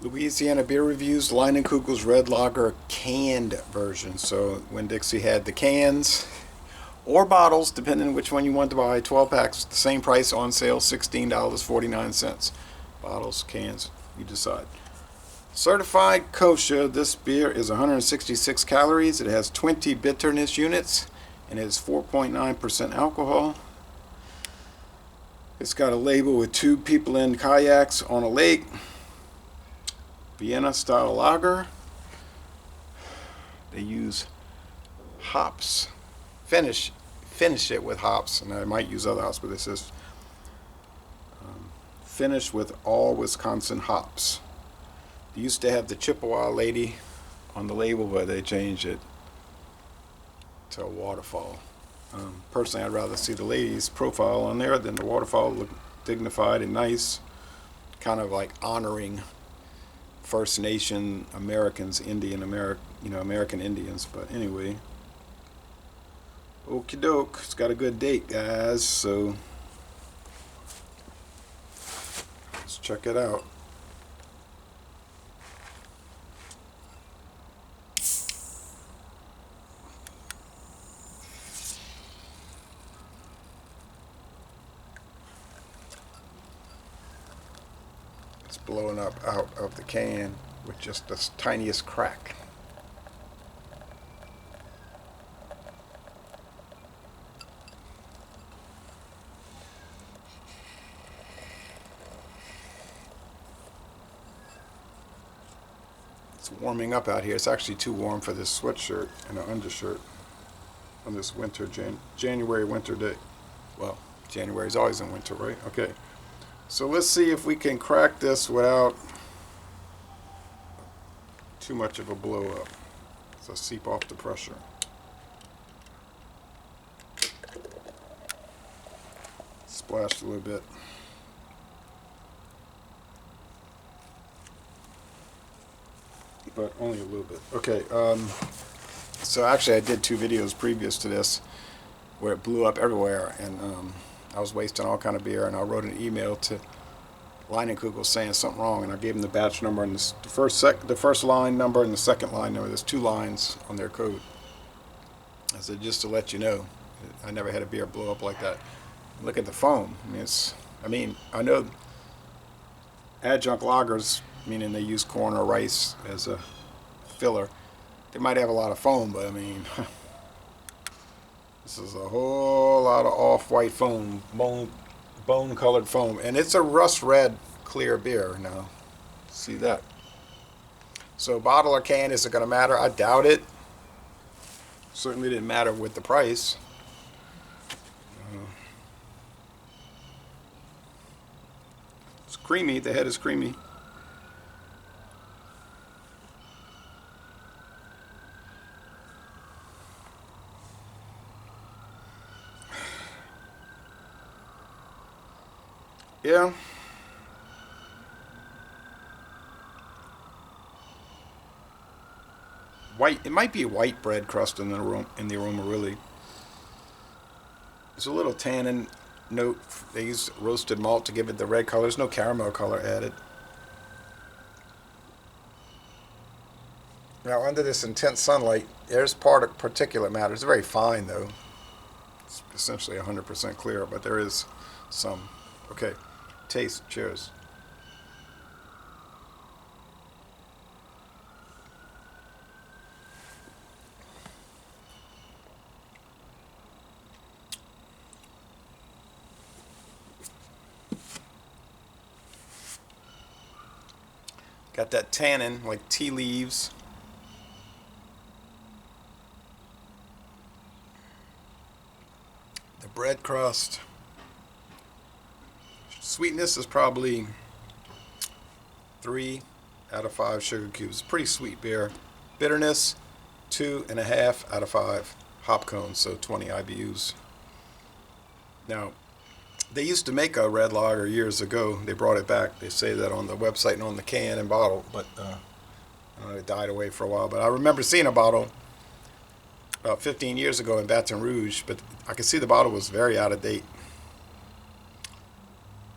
Louisiana Beer Reviews, Leinenkugel's Red Lager canned version. So Winn-Dixie had the cans or bottles, depending on which one you want to buy. 12 packs, the same price on sale, $16.49. Bottles, cans, you decide. Certified kosher, this beer is 166 calories. It has 20 bitterness units and it has 4.9% alcohol. It's got a label with two people in kayaks on a lake. Vienna-Style Lager. They use hops. Finish it with hops, and I might use other hops, but this is finished with all Wisconsin hops. They used to have the Chippewa lady on the label, but they changed it to a waterfall. Personally, I'd rather see the lady's profile on there than the waterfall. Look dignified and nice, kind of like honoring First Nation Americans, American Indians. But anyway, okie doke. It's got a good date, guys. So let's check it out. It's blowing up out of the can with just the tiniest crack. It's warming up out here. It's actually too warm for this sweatshirt and an undershirt on this winter, January winter day. Well, January's always in winter, right? Okay. So let's see if we can crack this without too much of a blow up. So seep off the pressure. Splashed a little bit. But only a little bit. Okay, so actually I did two videos previous to this where it blew up everywhere, and I was wasting all kind of beer, and I wrote an email to Leinenkugel saying something wrong, and I gave them the batch number and the first line number and the second line number. There's two lines on their code. I said, just to let you know, I never had a beer blow up like that. Look at the foam. I know adjunct lagers, meaning they use corn or rice as a filler, they might have a lot of foam, but I mean, this is a whole lot of off-white foam, bone-colored foam, and it's a rust red clear beer now. See that? So bottle or can, is it going to matter? I doubt it. Certainly didn't matter with the price. It's creamy. The head is creamy. Yeah. White. It might be a white bread crust in the aroma, really. There's a little tannin note. They use roasted malt to give it the red color. There's no caramel color added. Now, under this intense sunlight, there's particulate matter. It's very fine, though. It's essentially 100% clear, but there is some. Okay. Taste. Cheers. Got that tannin, like tea leaves. The bread crust. Sweetness is probably 3 out of 5 sugar cubes. Pretty sweet beer. Bitterness, 2.5 out of 5 hop cones, so 20 IBUs. Now, they used to make a red lager years ago. They brought it back. They say that on the website and on the can and bottle, but it died away for a while. But I remember seeing a bottle about 15 years ago in Baton Rouge, but I could see the bottle was very out of date.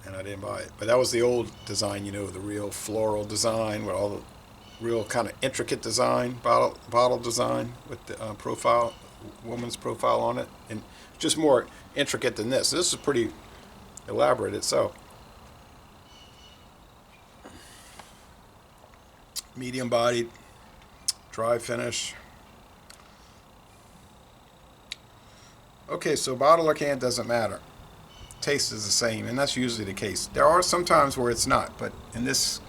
And I didn't buy it. But that was the old design, you know, the real floral design with all the real kind of intricate design, bottle design with the profile, woman's profile on it, and just more intricate than this. This is pretty elaborate itself. Medium bodied, dry finish. Okay, so bottle or can doesn't matter. Taste is the same, and that's usually the case. There are some times where it's not, but in this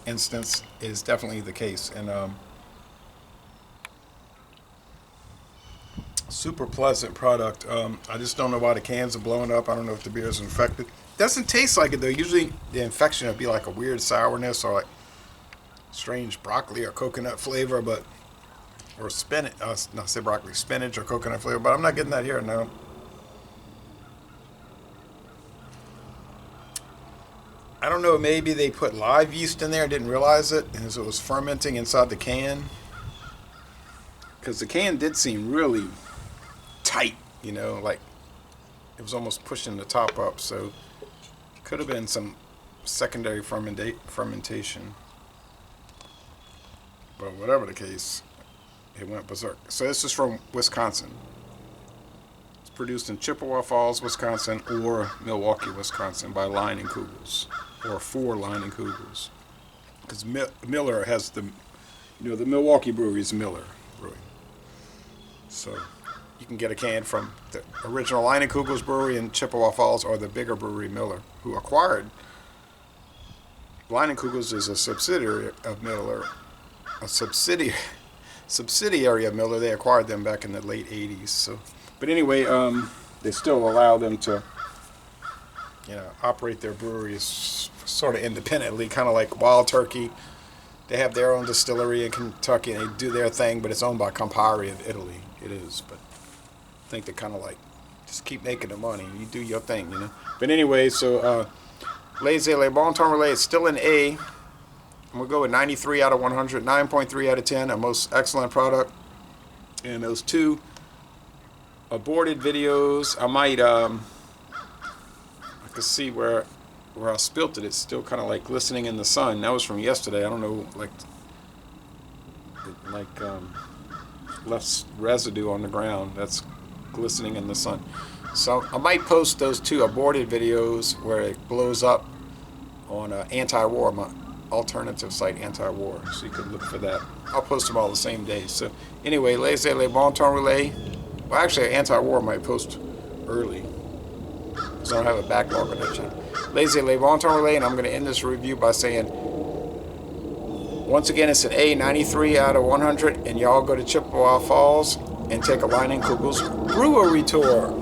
instance, it is definitely the case. And super pleasant product. I just don't know why the cans are blowing up. I don't know if the beer is infected. Doesn't taste like it though. Usually the infection would be like a weird sourness or like strange broccoli or coconut flavor, but or spinach. Not say broccoli, spinach or coconut flavor. But I'm not getting that here. No. I don't know. Maybe they put live yeast in there. Didn't realize it, and so it was fermenting inside the can. Because the can did seem really tight, you know, like it was almost pushing the top up. So could have been some secondary fermentation. But whatever the case, it went berserk. So this is from Wisconsin. It's produced in Chippewa Falls, Wisconsin, or Milwaukee, Wisconsin, by Leinenkugels, or for Leinenkugels. Because Miller has the, you know, the Milwaukee brewery is Miller Brewing. So you can get a can from the original Leinenkugels brewery in Chippewa Falls or the bigger brewery Miller, who acquired. Leinenkugels is a subsidiary of Miller, a subsidiary of Miller. They acquired them back in the late 80s. So, but anyway, they still allow them to, you know, operate their breweries sort of independently, kind of like Wild Turkey. They have their own distillery in Kentucky, and they do their thing, but it's owned by Campari of Italy. It is, but I think they kind of like just keep making the money. You do your thing, you know. But anyway, so Les Bon Temps Relais is still an A. I'm gonna go with 93 out of 100, 9.3 out of 10, a most excellent product. And those two aborted videos, I might I could see where I spilt it. It's still kind of like glistening in the sun. That was from yesterday. I don't know, like left residue on the ground that's glistening in the sun. So I might post those two aborted videos where it blows up on Anti-War, my alternative site, Anti-War, so you can look for that. I'll post them all the same day. So anyway, Les Bon Temps Relais. Well, actually, Anti-War might post early because I don't have a backlog on that channel. Les Bon Temps Relais, and I'm going to end this review by saying, once again, it's an A, 93 out of 100, and y'all go to Chippewa Falls and take a Leinenkugels brewery tour.